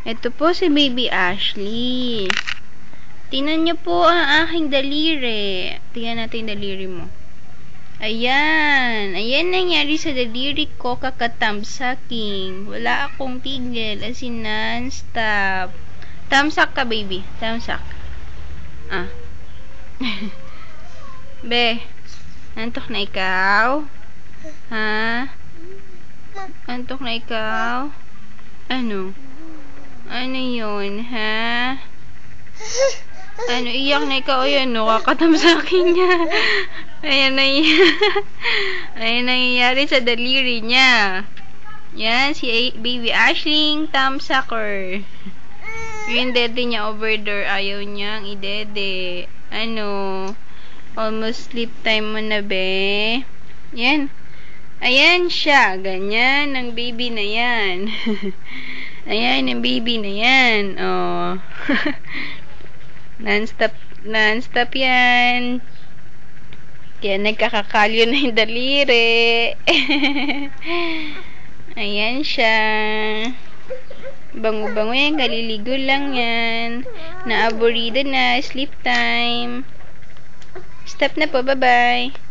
Ito po si Baby Ashley. Tingnan niyo po ang aking daliri. Tingnan natin yung daliri mo. Ayan. Ayan nangyari sa daliri ko kakatamsaking. Wala akong tigil. As in non-stop. Tamsak ka, baby. Tamsak. Ah. Be. Antok na ikaw? Ha? Antok na ikaw? Ano? Ano yun, ha? Ano, iyak na ikaw? Ayan, no? Kakatamsakin niya. Ayan na ayan nangyayari sa daliri niya. Yan, si Baby Ashling tamsaker. Yung dede niya over there, ayaw niyang idede. Ano? Almost sleep time mo na, be. Yan. Ayan siya. Ganyan ang baby na yan. Ayan ang baby na yan. Oh. Non-stop yan. Kaya nagkakakalyo na yung daliri. Ayan siya. Bango-bango yan. Kaliligo lang yan. Naaburido na. Sleep time. Stop na po. Bye-bye.